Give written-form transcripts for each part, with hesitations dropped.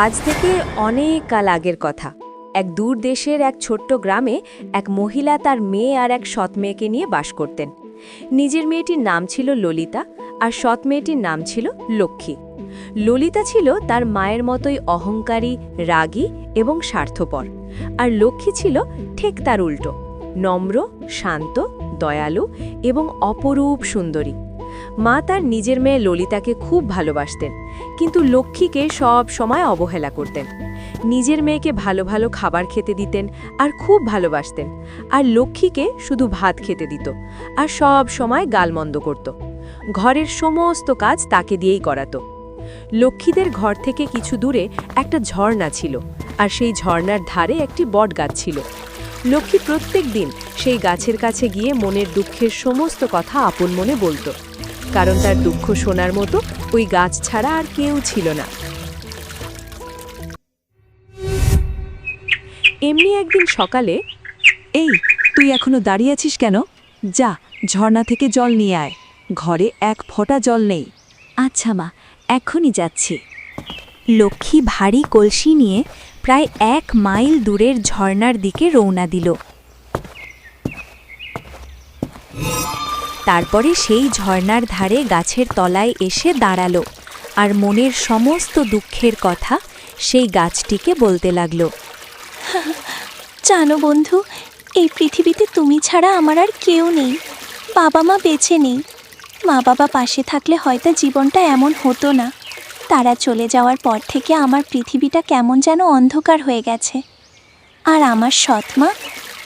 আজ থেকে অনেক কাল আগের কথা। এক দূর দেশের এক ছোট্ট গ্রামে এক মহিলা তার মেয়ে আর এক সৎ মেয়েকে নিয়ে বাস করতেন। নিজের মেয়েটির নাম ছিল ললিতা আর সৎ মেয়েটির নাম ছিল লক্ষ্মী। ললিতা ছিল তার মায়ের মতোই অহংকারী, রাগী এবং স্বার্থপর, আর লক্ষ্মী ছিল ঠিক তার উল্টো, নম্র, শান্ত, দয়ালু এবং অপরূপ সুন্দরী। মা তার নিজের মেয়ে ললিতাকে খুব ভালোবাসতেন, কিন্তু লক্ষ্মীকে সব সময় অবহেলা করতেন। নিজের মেয়েকে ভালো ভালো খাবার খেতে দিতেন আর খুব ভালোবাসতেন, আর লক্ষ্মীকে শুধু ভাত খেতে দিত আর সব সময় গালমন্দ করত। ঘরের সমস্ত কাজ তাকে দিয়েই করাতো। লক্ষ্মীদের ঘর থেকে কিছু দূরে একটা ঝর্ণা ছিল, আর সেই ঝর্ণার ধারে একটি বটগাছ ছিল। লক্ষ্মী প্রত্যেক দিন সেই গাছের কাছে গিয়ে মনের দুঃখের সমস্ত কথা আপন মনে বলতো, কারণ তার দুঃখ শোনার মতো ওই গাছ ছাড়া আর কেউ ছিল না। এমনি একদিন সকালে, এই, তুই এখনো দাঁড়িয়ে আছিস কেন? যা, ঝর্ণা থেকে জল নিয়ে আয়। ঘরে এক ফোঁটা জল নেই। আচ্ছা মা, এখনই যাচ্ছি। লক্ষ্মী ভারী কলসি নিয়ে প্রায় 1 মাইল দূরের ঝর্ণার দিকে রওনা দিল। তারপরে সেই ঝর্ণার ধারে গাছের তলায় এসে দাঁড়ালো আর মনের সমস্ত দুঃখের কথা সেই গাছটিকে বলতে লাগলো। জানো বন্ধু, এই পৃথিবীতে তুমি ছাড়া আমার আর কেউ নেই। বাবা মা বেঁচে নেই। মা বাবা পাশে থাকলে হয়তো জীবনটা এমন হতো না। তারা চলে যাওয়ার পর থেকে আমার পৃথিবীটা কেমন যেন অন্ধকার হয়ে গেছে। আর আমার সৎ মা,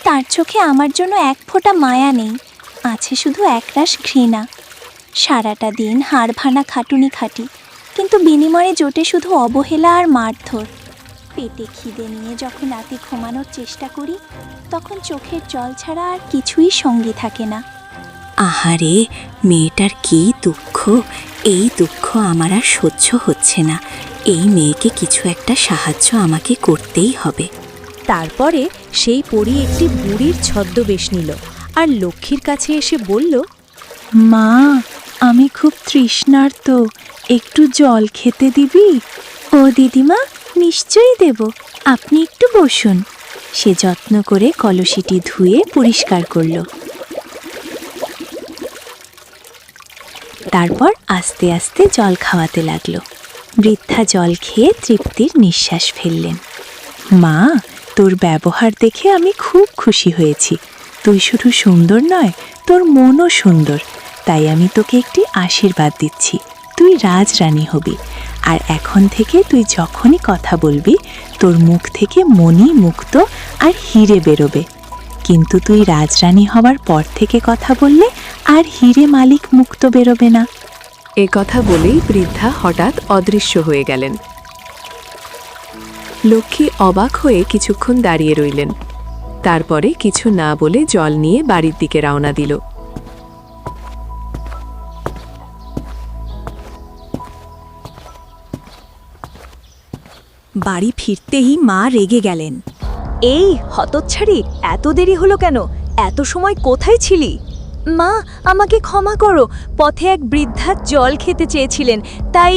তার চোখে আমার জন্য এক ফোঁটা মায়া নেই, আছে শুধু একরাশ ঘৃণা। সারাটা দিন হাড় ভাঙা খাটুনি খাটি, কিন্তু বিনিময়ে জোটে শুধু অবহেলা আর মারধর। পেটে খিদে নিয়ে যখন রাতে ঘুমানোর চেষ্টা করি, তখন চোখের জল ছাড়া আর কিছুই সঙ্গী থাকে না। আহারে, মেয়েটার কী দুঃখ! এই দুঃখ আমার আর সহ্য হচ্ছে না। এই মেয়েকে কিছু একটা সাহায্য আমাকে করতেই হবে। তারপরে সেই পরী একটি বুড়ির ছদ্মবেশ নিল আর লক্ষ্মীর কাছে এসে বলল, মা, আমি খুব তৃষ্ণার্ত, একটু জল খেতে দিবি? ও দিদিমা, নিশ্চয়ই দেব, আপনি একটু বসুন। সে যত্ন করে কলসিটি ধুয়ে পরিষ্কার করল। তারপর আস্তে আস্তে জল খাওয়াতে লাগলো। বৃদ্ধা জল খেয়ে তৃপ্তির নিঃশ্বাস ফেললেন। মা, তোর ব্যবহার দেখে আমি খুব খুশি হয়েছি। তুই শুধু সুন্দর নয়, তোর মনও সুন্দর। তাই আমি তোকে একটি আশীর্বাদ দিচ্ছি। তুই রাজরানী হবি, আর এখন থেকে তুই যখনই কথা বলবি, তোর মুখ থেকে মণি, মুক্ত আর হিরে বেরোবে। কিন্তু তুই রাজরানী হবার পর থেকে কথা বললে আর হিরে, মালিক, মুক্ত বেরোবে না। এ কথা বলেই বৃদ্ধা হঠাৎ অদৃশ্য হয়ে গেলেন। লক্ষ্মী অবাক হয়ে কিছুক্ষণ দাঁড়িয়ে রইলেন। তারপরে কিছু না বলে জল নিয়ে বাড়ির দিকে রওনা দিল। বাড়ি ফিরতেই মা রেগে গেলেন। এই হতচ্ছাড়ি, এত দেরি হলো কেন? এত সময় কোথায় ছিলি? মা, আমাকে ক্ষমা করো, পথে এক বৃদ্ধা জল খেতে চেয়েছিলেন, তাই।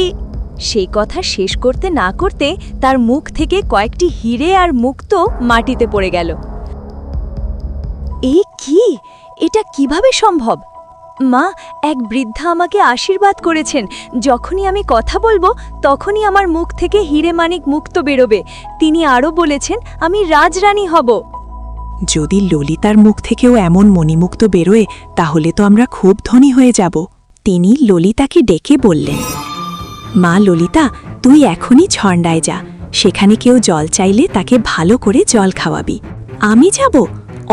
সেই কথা শেষ করতে না করতে তার মুখ থেকে কয়েকটি হিরে আর মুক্তো মাটিতে পড়ে গেল। এই কি? এটা কিভাবে সম্ভব? মা, এক বৃদ্ধা আমাকে আশীর্বাদ করেছেন, যখনই আমি কথা বলবো তখনই আমার মুখ থেকে হিরে, মানিক, মুক্ত বেরোবে। তিনি আরও বলেছেন আমি রাজরানী হব। যদি ললিতার মুখ থেকেও এমন মণিমুক্ত বেরোয়, তাহলে তো আমরা খুব ধনী হয়ে যাব। তিনি ললিতাকে ডেকে বললেন, মা ললিতা, তুই এখনই ঝর্ণায় যা। সেখানে কেউ জল চাইলে তাকে ভালো করে জল খাওয়াবি। আমি যাব?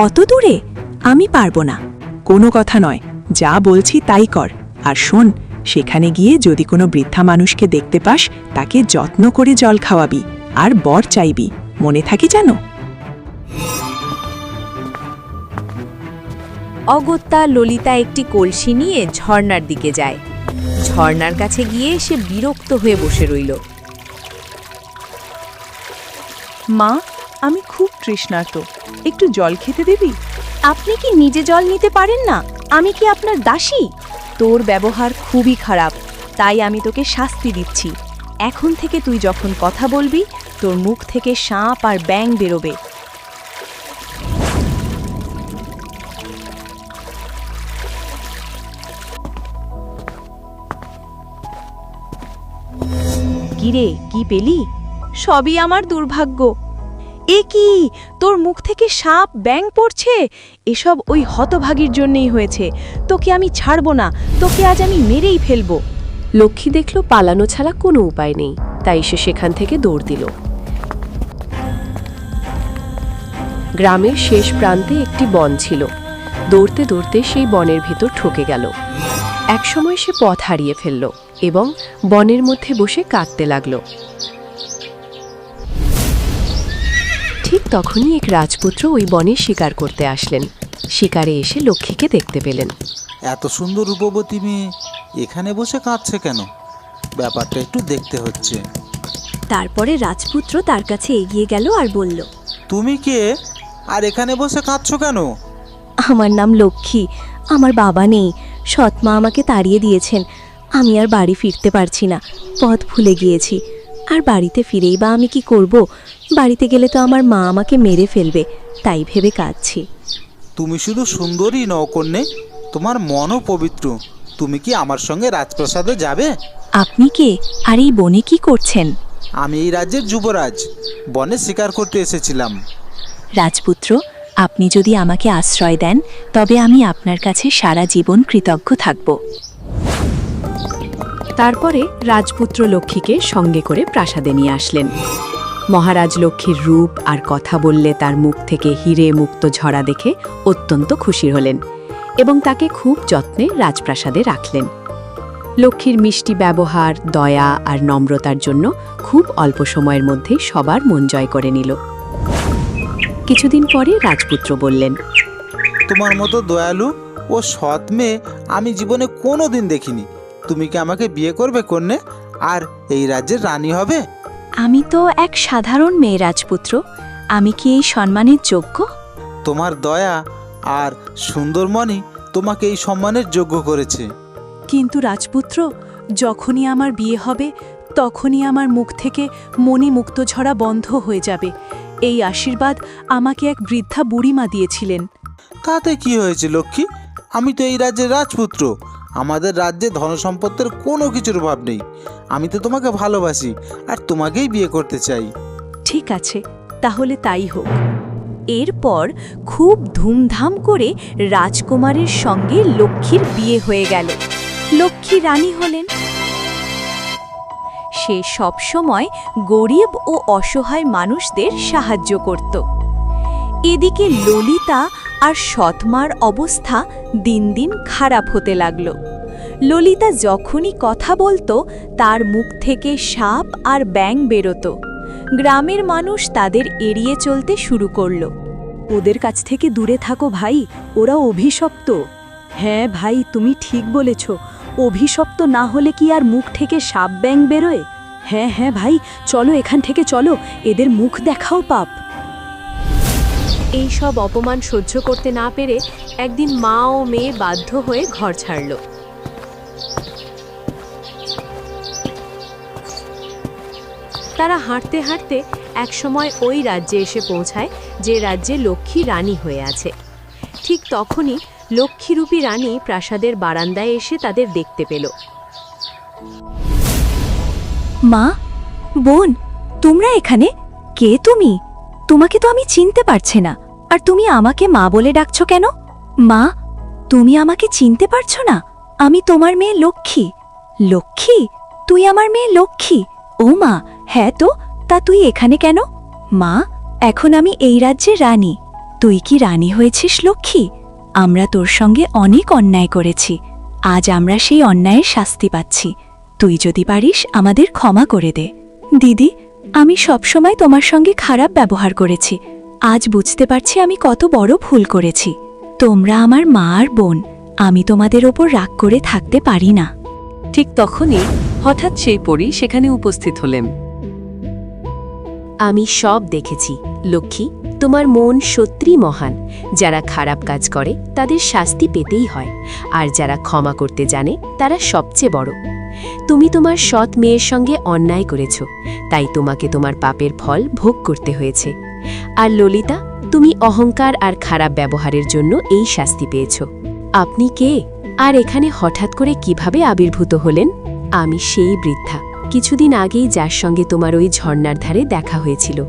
অত দূরে? আমি পারবো না। কোনো কথা নয়, যা বলছি তাই কর। আর শোন, সেখানে গিয়ে যদি কোনো বৃদ্ধা মানুষকে দেখতে পাস, তাকে যত্ন করে জল খাওয়াবি আর বর চাইবি, মনে থাকি জানো? অগত্যা ললিতা একটি কলসি নিয়ে ঝর্ণার দিকে যায়। ঝর্ণার কাছে গিয়ে সে বিরক্ত হয়ে বসে রইল। মা, আমি খুব তৃষ্ণার্ত, একটু জল খেতে দিবি? আপনি কি নিজে জল নিতে পারেন না? আমি কি আপনার দাসী? তোর ব্যবহার খুবই খারাপ, তাই আমি তোকে শাস্তি দিচ্ছি। এখন থেকে তুই যখন কথা বলবি তোর মুখ থেকে সাপ আর ব্যাঙ বেরোবে। কিরে, কি পেলি? সবই আমার দুর্ভাগ্য। এ কি, তোর মুখ থেকে সাপ ব্যাঙ পড়ছে? এসব ওই হতভাগীর জন্যই হয়েছে। তোকে আমি ছাড়ব না, তোকে আজ আমি মেরেই ফেলব। লক্ষ্মী দেখল পালানো ছাড়া কোনো উপায় নেই, তাই সে সেখান থেকে দৌড় দিল। গ্রামের শেষ প্রান্তে একটি বন ছিল। দৌড়তে দৌড়তে সেই বনের ভেতর ঠকে গেল। একসময় সে পথ হারিয়ে ফেলল এবং বনের মধ্যে বসে কাঁদতে লাগল। ঠিক তখনই এক রাজপুত্র ওই বনে শিকার করতে আসলেন। শিকারে এসে লক্ষ্মীকে দেখতে পেলেন। এত সুন্দর রূপবতী মেয়ে এখানে বসে কাঁদছে কেন? ব্যাপারটা একটু দেখতে হচ্ছে। তারপরে রাজপুত্র তার কাছে এগিয়ে গেল আর বলল, তুমি কে, আর এখানে বসে কাঁদছো কেন? আমার নাম লক্ষ্মী। আমার বাবা নেই, সৎমা আমাকে তাড়িয়ে দিয়েছেন। আমি আর বাড়ি ফিরতে পারছি না, পথ ভুলে গিয়েছি। আর বাড়িতে ফিরেই বা আমি কি করব? বাড়িতে গেলে তো আমার মা আমাকে মেরে ফেলবে, তাই ভেবে কাঁদছি। তুমি শুধু সুন্দরী নও কন্যে, তোমার মনও পবিত্র। তুমি কি আমার সঙ্গে রাজপ্রাসাদে যাবে? আপনি কে, আর এই বনে কি করছেন? আমি এই রাজ্যের যুবরাজ, বনে শিকার করতে এসেছিলাম। রাজপুত্র, আপনি যদি আমাকে আশ্রয় দেন তবে আমি আপনার কাছে সারা জীবন কৃতজ্ঞ থাকব। তারপরে রাজপুত্র লক্ষ্মীকে সঙ্গে করে প্রাসাদে নিয়ে আসলেন। মহারাজ লক্ষ্মীর রূপ আর কথা বললে তার মুখ থেকে হিরে মুক্ত ঝরা দেখে অত্যন্ত খুশি হলেন এবং তাকে খুব যত্নে রাজপ্রাসাদে রাখলেন। লক্ষ্মীর মিষ্টি ব্যবহার, দয়া আর নম্রতার জন্য খুব অল্প সময়ের মধ্যেই সবার মন জয় করে নিল। কিছুদিন পরে রাজপুত্র বললেন, তোমার মতো দয়ালু ও সৎ মেয়ে আমি জীবনে কোনো দিন দেখিনি। তুমি কি আমাকে বিয়ে করবে কন্যে, আর এই রাজ্যের রানী হবে? আমি তো এক সাধারণ মেয়ে রাজপুত্র, আমি কি এই সম্মানের যোগ্য? তোমার দয়া আর সুন্দর মনই তোমাকে এই সম্মানের যোগ্য করেছে। কিন্তু রাজপুত্র, যখনই আমার বিয়ে হবে তখনই আমার মুখ থেকে মণিমুক্ত ঝরা বন্ধ হয়ে যাবে। এই আশীর্বাদ আমাকে এক বৃদ্ধা বুড়িমা দিয়েছিলেন। তাতে কি হয়েছে লক্ষ্মী? আমি তো এই রাজ্যের রাজপুত্র। আমাদের রাজ্যে ধনসম্পত্তির কোনো কিছুর অভাব নেই। আমি তো তোমাকে ভালোবাসি আর তোমাকেই বিয়ে করতে চাই। ঠিক আছে, তাহলে তাই হোক। এরপর খুব ধুমধাম করে রাজকুমারের সঙ্গে লক্ষ্মীর বিয়ে হয়ে গেল। লক্ষ্মী রানী হলেন। সে সবসময় গরিব ও অসহায় মানুষদের সাহায্য করত। এদিকে ললিতা আর সৎমার অবস্থা দিন দিন খারাপ হতে লাগল। ললিতা যখনই কথা বলতো তার মুখ থেকে সাপ আর ব্যাঙ বেরোতো। গ্রামের মানুষ তাদের এড়িয়ে চলতে শুরু করল। ওদের কাছ থেকে দূরে থাকো ভাই, ওরা অভিশপ্ত। হ্যাঁ ভাই, তুমি ঠিক বলেছ। অভিশপ্ত না হলে কি আর মুখ থেকে সাপ ব্যাঙ বেরোয়? হ্যাঁ হ্যাঁ ভাই, চলো এখান থেকে চলো, এদের মুখ দেখাও পাপ। এই সব অপমান সহ্য করতে না পেরে একদিন মা ও মেয়ে বাধ্য হয়ে ঘর ছাড়ল। তারা হাঁটতে হাঁটতে একসময় ওই রাজ্যে এসে পৌঁছায় যে রাজ্যে লক্ষ্মী রানী হয়ে আছে। ঠিক তখনই লক্ষ্মীরূপী রানী প্রাসাদের বারান্দায় এসে তাদের দেখতে পেল। মা, বোন, তোমরা এখানে? কে তুমি? তোমাকে তো আমি চিনতে পারছি না, আর তুমি আমাকে মা বলে ডাকছো কেন? মা, তুমি আমাকে চিনতে পারছো না? আমি তোমার মেয়ে লক্ষ্মী। লক্ষ্মী? তুই আমার মেয়ে লক্ষ্মী? ও মা, হ্যাঁ তো, তা তুই এখানে কেন? মা, এখন আমি এই রাজ্যের রানী। তুই কি রানী হয়েছিস লক্ষ্মী? আমরা তোর সঙ্গে অনেক অন্যায় করেছি, আজ আমরা সেই অন্যায়ের শাস্তি পাচ্ছি। তুই যদি পারিস আমাদের ক্ষমা করে দে। দিদি, আমি সবসময় তোমার সঙ্গে খারাপ ব্যবহার করেছি। আজ বুঝতে পারছি আমি কত বড় ভুল করেছি। তোমরা আমার মা আর বোন, আমি তোমাদের ওপর রাগ করে থাকতে পারি না। ঠিক তখনই হঠাৎ সেই পরী সেখানে উপস্থিত হলেন। আমি সব দেখেছি লক্ষ্মী, তোমার মন সত্যিই মহান। যারা খারাপ কাজ করে তাদের শাস্তি পেতেই হয়, আর যারা ক্ষমা করতে জানে তারা সবচেয়ে বড়। তুমি তোমার সৎ মেয়ের সঙ্গে অন্যায় করেছ, তাই তোমাকে তোমার পাপের ফল ভোগ করতে হয়েছে। আর ললিতা, তুমি অহংকার আর খারাপ ব্যবহারের জন্য এই শাস্তি পেয়েছ। আপনি কে, আর এখানে হঠাৎ করে কিভাবে আবির্ভূত হলেন? আমি সেই বৃদ্ধা, কিছুদিন আগেই যার সঙ্গে তোমার ওই ঝর্ণার ধারে দেখা হয়েছিল,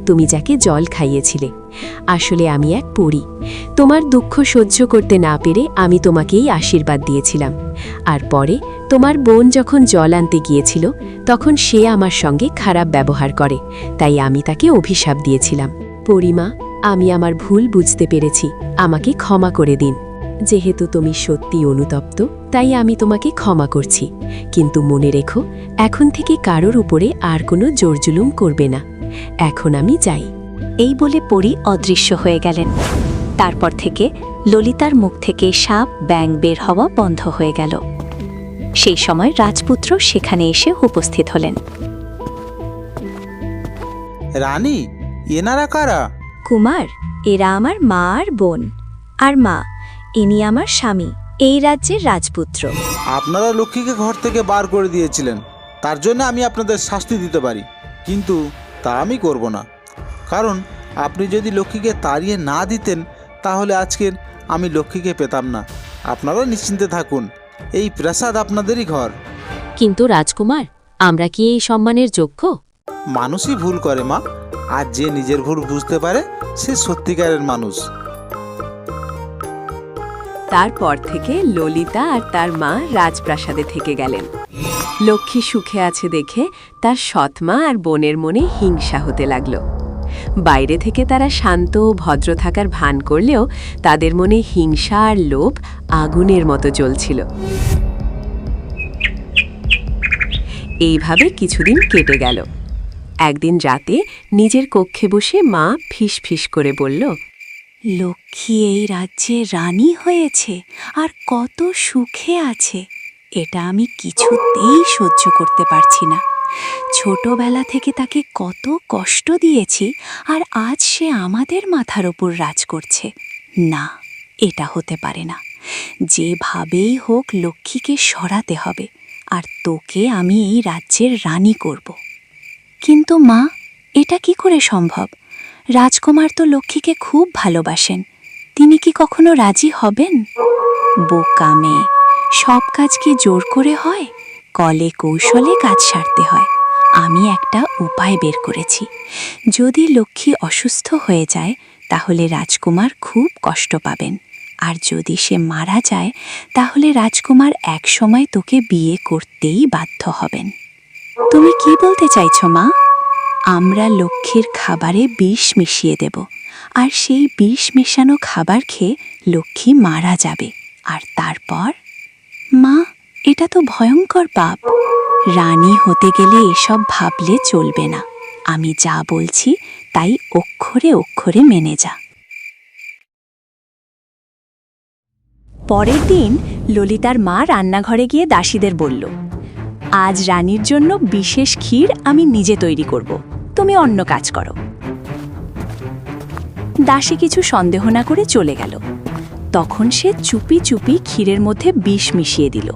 তুমি যাকে জল খাইয়েছিলে। আসলে আমি এক পরী। তোমার দুঃখ সহ্য করতে না পেরে আমি তোমাকেই আশীর্বাদ দিয়েছিলাম। আর পরে তোমার বোন যখন জল আনতে গিয়েছিল, তখন সে আমার সঙ্গে খারাপ ব্যবহার করে, তাই আমি তাকে অভিশাপ দিয়েছিলাম। পরিমা, আমি আমার ভুল বুঝতে পেরেছি, আমাকে ক্ষমা করে দিন। যেহেতু তুমি সত্যি অনুতপ্ত, তাই আমি তোমাকে ক্ষমা করছি। কিন্তু মনে রেখো, এখন থেকে কারোর উপরে আর কোনো জোরজুলুম করবে না। এখন আমি যাই। এই বলে পরী অদৃশ্য হয়ে গেলেন। তারপর থেকে ললিতার মুখ থেকে সাপ ব্যাঙ বের হওয়া বন্ধ হয়ে গেল। সেই সময় রাজপুত্র সেখানে এসে উপস্থিত হলেন। রানী, এনারা কারা? কুমার, এরা আমার মা আর বোন। আর মা, ইনি আমার স্বামী, এই রাজ্যের রাজপুত্র। আপনারা লক্ষ্মীকে ঘর থেকে বার করে দিয়েছিলেন, তার জন্য আমি আপনাদের শাস্তি দিতে পারি, কিন্তু তা আমি করব না। কারণ আপনি যদি লক্ষ্মীকে তাড়িয়ে না দিতেন, তাহলে আজকের আমি লক্ষ্মীকে পেতাম না। আপনারা নিশ্চিন্তে থাকুন, এই প্রাসাদ আপনাদেরই ঘর। কিন্তু রাজকুমার, আমরা কি এই সম্মানের যোগ্য? মানুষই ভুল করে মা, আর যে নিজের ভুল বুঝতে পারে সে সত্যিকারের মানুষ। তারপর থেকে ললিতা আর তার মা রাজপ্রাসাদে থেকে গেলেন। লক্ষ্মী সুখে আছে দেখে তার সৎমা আর বোনের মনে হিংসা হতে লাগল। বাইরে থেকে তারা শান্ত ও ভদ্র থাকার ভান করলেও তাদের মনে হিংসা আর লোভ আগুনের মতো জ্বলছিল। এইভাবে কিছুদিন কেটে গেল। একদিন রাতে নিজের কক্ষে বসে মা ফিস ফিস করে বলল, লক্ষ্মী এই রাজ্যে রানী হয়েছে আর কত সুখে আছে, এটা আমি কিছুতেই সহ্য করতে পারছি না। ছোটবেলা থেকে তাকে কত কষ্ট দিয়েছি, আর আজ সে আমাদের মাথার ওপর রাজ করছে। না, এটা হতে পারে না। যেভাবেই হোক লক্ষ্মীকে সরাতে হবে, আর তোকে আমি এই রাজ্যের রানী করব। কিন্তু মা, এটা কি করে সম্ভব? রাজকুমার তো লক্ষ্মীকে খুব ভালোবাসেন, তিনি কি কখনো রাজি হবেন? বোকা মেয়ে, সব কাজ কি জোর করে হয়? কলে কৌশলে কাজ সারতে হয়। আমি একটা উপায় বের করেছি। যদি লক্ষ্মী অসুস্থ হয়ে যায়, তাহলে রাজকুমার খুব কষ্ট পাবেন, আর যদি সে মারা যায়, তাহলে রাজকুমার একসময় তোকে বিয়ে করতেই বাধ্য হবেন। তুমি কি বলতে চাইছো মা? আমরা লক্ষ্মীর খাবারে বিষ মিশিয়ে দেব, আর সেই বিষ মেশানো খাবার খেয়ে লক্ষ্মী মারা যাবে। আর তারপর? মা, এটা তো ভয়ঙ্কর পাপ। রানী হতে গেলে এসব ভাবলে চলবে না। আমি যা বলছি তাই অক্ষরে অক্ষরে মেনে যা। পরের দিন ললিতার মা রান্নাঘরে গিয়ে দাসীদের বলল, আজ রানীর জন্য বিশেষ ক্ষীর আমি নিজে তৈরি করব, তুমি অন্য কাজ করো। দাসী কিছু সন্দেহ না করে চলে গেল। তখন সে চুপি চুপি ক্ষীরের মধ্যে বিষ মিশিয়ে দিল।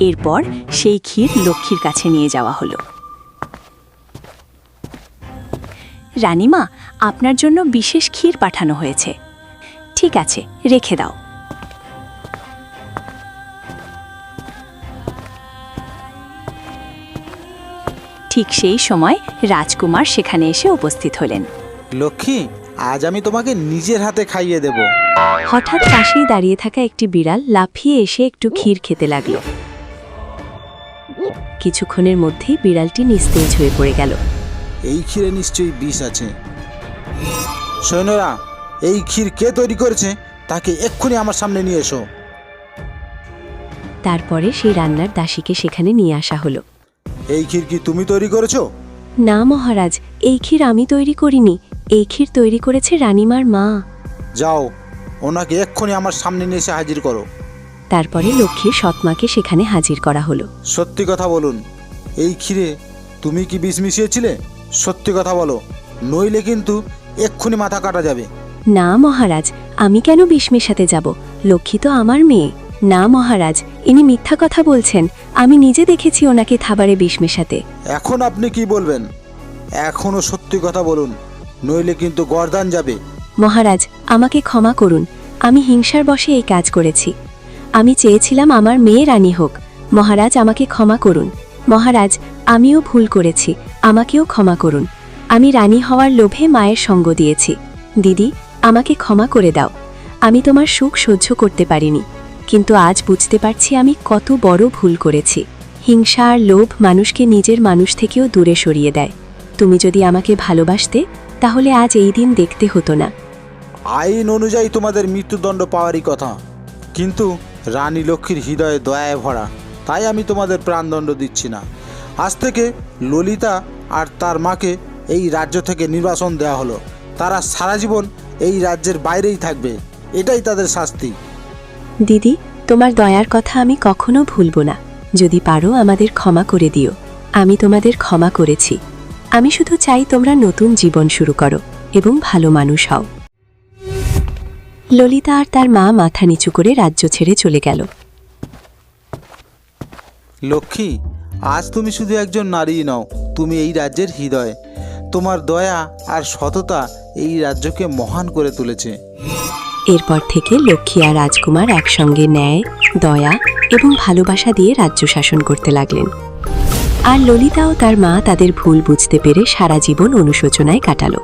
এরপর সেই ক্ষীর লক্ষ্মীর কাছে নিয়ে যাওয়া হলো। রানীমা, আপনার জন্য বিশেষ ক্ষীর পাঠানো হয়েছে। ঠিক আছে, রেখে দাও। ঠিক সেই সময় রাজকুমার সেখানে এসে উপস্থিত হলেন। লক্ষ্মী, আজ আমি তোমাকে নিজের হাতে খাইয়ে দেব। হঠাৎ পাশেই দাঁড়িয়ে থাকা একটি বিড়াল লাফিয়ে এসে একটু ক্ষীর খেতে লাগল। কিছুক্ষণের মধ্যেই বিড়ালটি নিস্তেজ হয়ে পড়ে গেল। এই ক্ষীরে নিশ্চয়ই বিষ আছে। সৈন্যরা, এই ক্ষীর কে তৈরি করেছে তাকে এক্ষুনি আমার সামনে নিয়ে এসো। তারপরে সেই রান্নার দাসীকে সেখানে নিয়ে আসা হলো। এই ক্ষীর কি তুমি তৈরি করেছো? না মহারাজ, এই ক্ষীর আমি তৈরি করিনি, এই ক্ষীর তৈরি করেছে রানীমার মা। যাও, ওনাকে এক্ষুনি আমার সামনে নিয়ে এসে হাজির করো। তারপরে লক্ষ্মীর সৎমাকে সেখানে হাজির করা হলো। সত্যি কথা বলুন, এই ক্ষীরে তুমি কি বিষ মিশিয়েছিলে? সত্যি কথা বলো, নইলে কিন্তু এক্ষুনি মাথা কাটা যাবে। না মহারাজ, আমি কেন বিষ মেশাতে যাব? লক্ষ্মী তো আমার মেয়ে। না মহারাজ, ইনি মিথ্যা কথা বলছেন। আমি নিজে দেখেছি ওনাকে খাবারে বিষ মেশাতে। এখন আপনি কি বলবেন? এখনও সত্যি কথা বলুন, নইলে কিন্তু গর্দান যাবে। মহারাজ, আমাকে ক্ষমা করুন। আমি হিংসার বশে এই কাজ করেছি। আমি চেয়েছিলাম আমার মেয়ে রানী হোক। মহারাজ, আমাকে ক্ষমা করুন। মহারাজ, আমিও ভুল করেছি, আমাকেও ক্ষমা করুন। আমি রানী হওয়ার লোভে মায়ের সঙ্গ দিয়েছি। দিদি, আমাকে ক্ষমা করে দাও। আমি তোমার সুখ সহ্য করতে পারিনি, কিন্তু আজ বুঝতে পারছি আমি কত বড় ভুল করেছি। হিংসা আর লোভ মানুষকে নিজের মানুষ থেকেও দূরে সরিয়ে দেয়। তুমি যদি আমাকে ভালোবাসতে, তাহলে আজ এই দিন দেখতে হতো না। আইন অনুযায়ী তোমাদের মৃত্যুদণ্ড পাওয়ারই কথা, কিন্তু রানী লক্ষ্মীর হৃদয়ে দয়ায় ভরা, তাই আমি তোমাদের প্রাণদণ্ড দিচ্ছি না। আজ থেকে ললিতা আর তার মাকে এই রাজ্য থেকে নির্বাসন দেওয়া হলো। তারা সারা জীবন এই রাজ্যের বাইরেই থাকবে, এটাই তাদের শাস্তি। দিদি, তোমার দয়ার কথা আমি কখনো ভুলব না। যদি পারো আমাদের ক্ষমা করে দিও। আমি তোমাদের ক্ষমা করেছি। আমি শুধু চাই তোমরা নতুন জীবন শুরু করো এবং ভালো মানুষ হও। ললিতা আর তার মা মাথা নিচু করে রাজ্য ছেড়ে চলে গেল। লক্ষ্মী, আজ তুমি শুধু একজন নারী নও, তুমি এই রাজ্যের হৃদয়। তোমার দয়া আর সততা এই রাজ্যকে মহান করে তুলেছে। এরপর থেকে লক্ষ্মী আর রাজকুমার একসঙ্গে ন্যায়, দয়া এবং ভালোবাসা দিয়ে রাজ্য শাসন করতে লাগলেন। আর ললিতা ও তার মা তাদের ভুল বুঝতে পেরে সারা জীবন অনুশোচনায় কাটালো।